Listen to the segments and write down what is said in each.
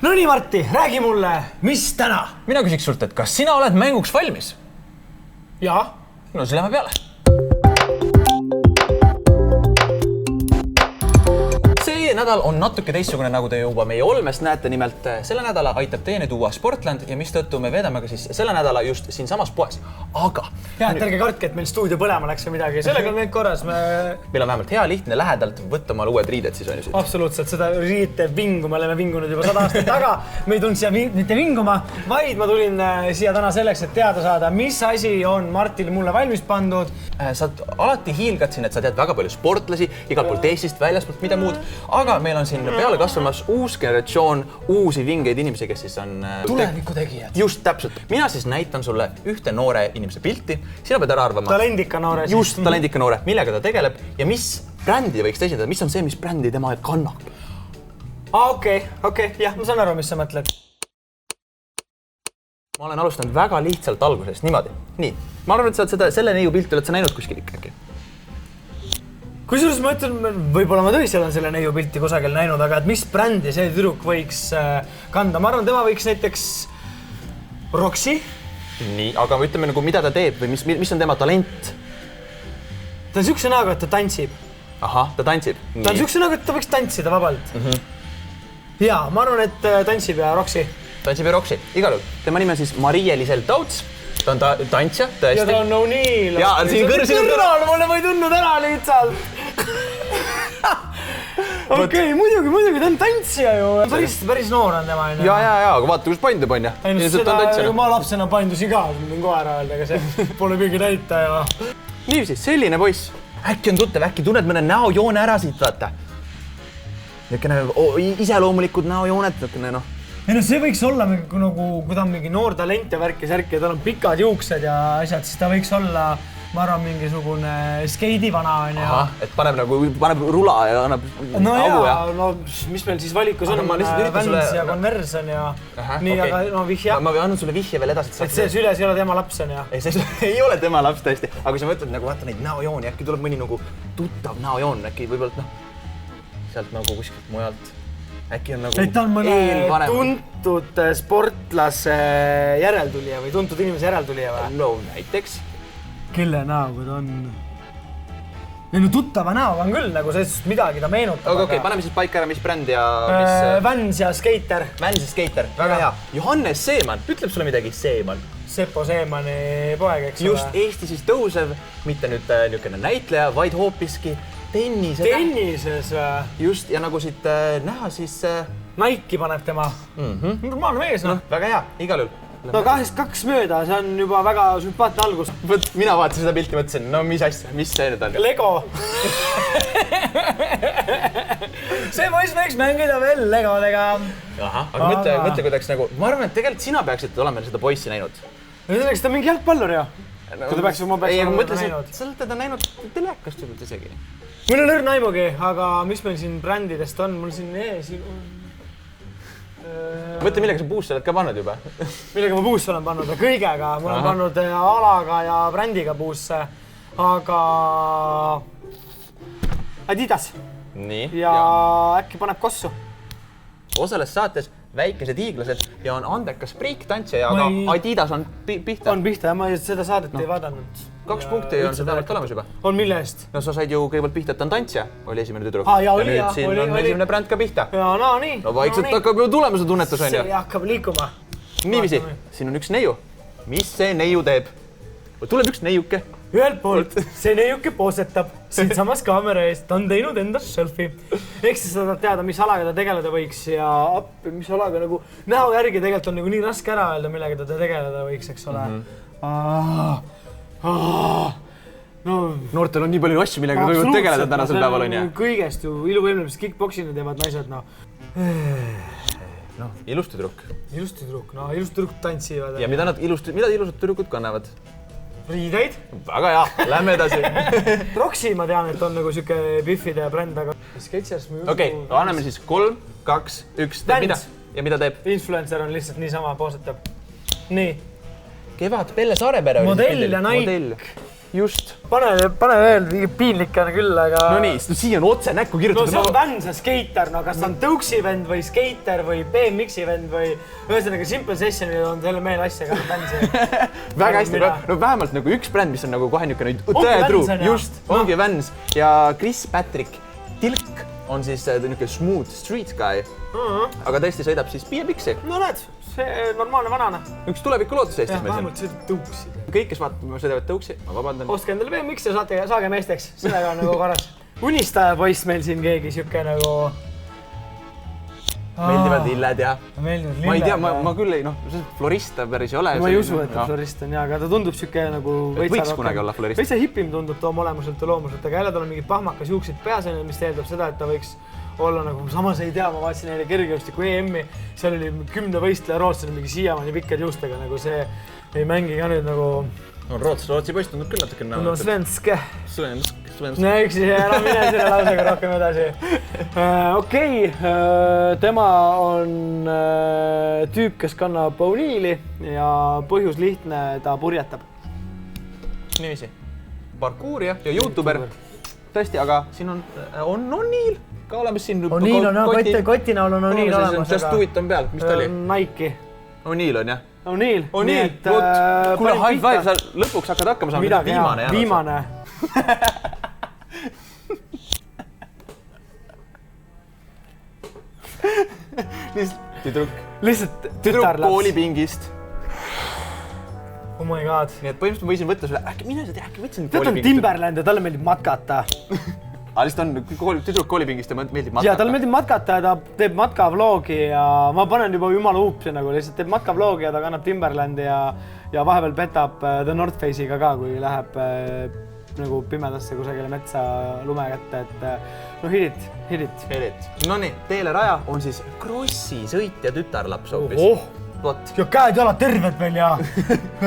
No nii, Martti, räägi mulle, mis täna? Mina küsiks sult, et kas sina oled mänguks valmis? Jaa. No siis lähme peale. See nädal on natuke teistsugune, nagu te juba meie olmest näete. Nimelt selle nädala aitab teieni tuua Sportland ja mistõttu me veedame ka siis selle nädala just siin samas poes. Aga... Ja, et ärge kartke, et meil stuudio põlema läks või midagi. Sellega on kõik korras. Meil on vähemalt hea lihtne lähedalt võtta omal uued riided siis on ju siit. Absoluutselt, seda riite vingu me oleme vingunud juba 100 aastat taga. Me ei tulnud siia mitte vinguma, vaid ma tulin siia täna selleks, et teada saada, mis asi on Martil mulle valmis pandud. Sa alati hiilgad siin, et sa tead väga palju sportlasi, igalt poolt Eestist, väljaspoolt, mida muud. Aga meil on siin peale kasvamas uus generatsioon, uusi vingeid inimesi, kes siis on... Tuleviku tegijad. Just täpselt. Mina siis näitan sulle ühte noore inimese pilti. Sina pead ära arvama. Talendika noore. Just talendika noore. Millega ta tegeleb ja mis brändi võiks esindada? Mis on see, mis brändi tema kannab? Okei. Jah, ma saan aru, mis sa mõtled. Ma olen alustanud väga lihtsalt algusest. Niimoodi. Nii. Ma arvan, et sa oled selle neiu pilti oled sa näinud kuskil ikkagi. Kusjuures ma ütlen, võib-olla ma tõesti olen selle neiu pilti kusagil näinud, aga et mis brändi see tüdruk võiks kanda? Ma arvan, tema võiks näiteks Roxy. Nii, aga ütleme nagu, mida ta teeb või mis on tema talent? Ta on siukse näoga, et ta tantsib. Ahah, ta tantsib. Ta on siukse näoga, et ta võiks tantsida vabalt. Jaa, ma arvan, et tantsib ja Roxy. Tantsib ja Roxy. Igal juhul. Tema nimi on siis Marie-Elisel Tauts. Ta on tantsja, tõesti. Ja ta on O'Neill. Jaa, siin kõrval, mulle ma ei tundnud ära lihtsalt. Okei, muidugi, ta on tantsija ju. Päris noor on tema. Jaa, aga vaata, kus pandub on ja. Ma lapsena pandusin ka, võin kohe ära öelda, aga see pole kõige näita ja... Niiviisi, selline poiss. Äkki on tuttav, äkki tunned mõne näojoone ära siit, vaata. Iseloomulikud näojooned, noh. Ei no see võiks olla, kui ta on mingi noor talent ja värk ja särk ja tal on pikad juuksed ja asjad, siis ta võiks olla, ma arvan, mingisugune skeidivana on ja... Ahah, et paneb rula ja annab no avu ja... No mis meil siis valikus on? Vans ja Converse on ja... Nii, aga no vihja. Ma annan sulle vihje veel edasi. Et see süles ei ole tema laps on ja... Ei, see ei ole tema laps tõesti. Aga kui sa mõtled, nagu vaata neid näojooni, äkki tuleb mõni nagu tuttav näojoon, äkki võibolt, sealt nagu kuskilt mujalt. Äkki on nagu ta on mõne tuntud sportlase järeltulija või tuntud inimese järeltulija või? No näiteks. Kelle näoga ta on? Ei no tuttava näoga on küll, nagu sellest midagi ta meenutab. Okei, paneme siis paika ära, mis bränd ja... Vans ja Skater. Vans ja Skater, väga hea. Johannes Seeman, ütleb sulle midagi Seeman? Seppo Seemani poeg, eks ole. Just Eesti siis tõusev, mitte nüüd niisugune näitleja, vaid hoopiski tennises või? Just, ja nagu siit näha, siis... Nike'i paneb tema. Normaalne mees, noh. Väga hea, igal juhul. No 2 mööda, see on juba väga sümpaatne algus. Mina vaatasin seda pilti, mõtlesin, no mis asja, mis see nüüd on? Lego. See poiss võiks mängida veel Legodega. Ahah, aga mõtle, kuidas nagu... Ma arvan, et tegelikult sina peaksid olema seda poissi näinud. Eks ta mingi jalgpallur ju. Kui ta peaks oma näinud. Sa oled teda näinud telekast juba isegi. Mul on õrn aimugi, aga mis meil siin brändidest on? Mul siin ees... Mõtle, millega sa puusse oled ka pannud juba? Millega ma puusse olen pannud? Kõigega. Ma olen pannud alaga ja brändiga puusse. Aga... Adidas. Nii. Ja äkki paneb kossu. Osales saates Väikesed hiiglased ja on andekas break-tantsija, aga Adidas on pihta. On pihta ja ma seda saadet ei vaadanud. 2 punkti on see vähemalt olemas juba. On mille eest? No sa said ju kõigepealt pihta, et ta on tantsija, oli esimene tüdruk. Ja nüüd siin on esimene bränd ka pihta. Ja no nii. No vaikselt hakkab ju tulema see tunnetus on ju. See hakkab liikuma. Niiviisi, siin on üks neiu. Mis see neiu teeb? Tuleb üks neiuke. Ühelt poolt see neiuke poosetab siin samas kaamera eest, ta on teinud endast selfie. Eks siis sa tahad teada, mis alaga ta tegeleda võiks ja mis alaga nagu näo järgi tegelikult on nagu nii raske ära öelda, millega ta tegeleda võiks, eks ole. No, noortel on nii palju asju, millega võivad tegeleda tänasel päeval on ju. Kõigest ju, iluvõimlemist kickboxina teevad naised, no. No, ilustüdruk. Ilustüdruk, no ilustüdruk tantsivad. Ja mida ilusad tüdrukud kannavad? Riideid. Väga hea, lähme edasi. Roxy ma tean, et on nagu siuke biffide bränd, aga Skechers ma juhu... Okei, anname siis 3, 2, 1. Ja mida teeb? Influencer on lihtsalt niisama poosetab. Nii. Kevad Pelle Saarepere. Modell ja Nike. just. Pane veel, piinlik on küll, aga... No nii, siia on otse näkku kirjutatud. No see on Vans ja skater, no kas on tõuksi vend või skater või BMX-i vend või ühesõnaga Simple Sessionil on selle meel asja ka Vansi. Väga hästi, no vähemalt nagu üks bränd, mis on nagu kohe niisugune tõetruu, just, ongi Vans ja Chris Patrick Tilk on siis niisugune smooth street guy, aga tõesti sõidab siis BMX-i. No näed, see normaalne vanane. Üks tuleviku lootus Eestis meil siin. Vähemalt sõidab tõuksi. Kõik, kes sõidavad tõuksi, ma vabandan. Ostke endale BMX ja saage meesteks, sellega on nagu korras. Unistaja poiss meil siin keegi siuke nagu... Meeldivad lilled ja... Meeldivad lilled. Ma ei tea, ma küll ei, florist ta päris ei ole. Ma ei usu, et ta florist on, aga ta tundub siuke nagu... Võiks kunagi olla florist. Veitsa hipim tundub ta oma olemuselt ja loomuselt, aga jälle tal on mingi pahmakas juuksid peas, mis teeldab seda, et ta võiks olla nagu... Samas ei tea, ma vaatasin neile kergejõustiku EM-i, seal oli 10 võistleja rootslane mingi siiamaani pikkad juustega, nagu see ei mängi ka nüüd nagu... No Rootsi poiss tundub küll natuke näha. No svenske. Svenske. No üks ära mine selle lausega rohkem edasi. Okei, tema on tüüp, kes kannab O'Neil'i ja põhjus lihtne, ta purjetab. Niiviisi. Parkuurija ja YouTuber. Tõesti, aga siin on O'Neil ka olemas siin. O'Neil on, koti näol on O'Neil olemas. Just do it on peal, mis ta oli? Nike. O'Neil on jah? O'Neil. O'Neil, kuule high five, sa lõpuks hakkad hakkama saama. Midagi, viimane. Lihtsalt tütarlaps. Koolipingist. Oh my god. Nii et põhimõtteliselt ma võisin võtta sulle, äkki mine sa tea, äkki võtsin koolipingist. Tead on Timberland ja talle meeldib matkata. Lihtsalt on tüdruk koolipingist ja meeldib matkata. Ja talle meeldib matkata ja ta teeb matkavloogi ja ma panen juba jumala huupsi nagu lihtsalt teeb matkavloogi ja ta kannab Timberlandi ja vahepeal petab The North Face'iga ka, kui läheb nagu pimedasse kusagile metsa lume kätte, et no hit it. Nonii, teele raja on siis krossi sõitja tütarlaps hoopis. Ja käed jalad terved veel ja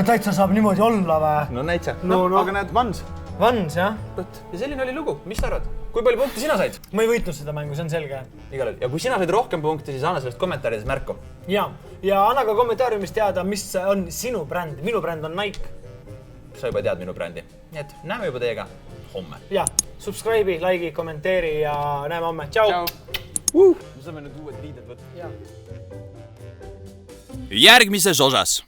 täitsa saab niimoodi olla või? No näitsa. Aga näed, Vans. Vans, jah. Ja selline oli lugu. Mis sa arvad? Kui palju punkti sina said? Ma ei võitnud seda mängu, see on selge. Igal juhul. Ja kui sina said rohkem punkti, siis anna sellest kommentaarides märku. Ja anna ka kommentaariumis teada, mis on sinu bränd. Minu bränd on Nike. Sa juba tead minu brändi. Nii et näeme juba teiega homme. Ja, subscribe'i, like'i, kommenteeri ja näeme homme. Tšau! Me saame nüüd uued riided võtta. Järgmises osas.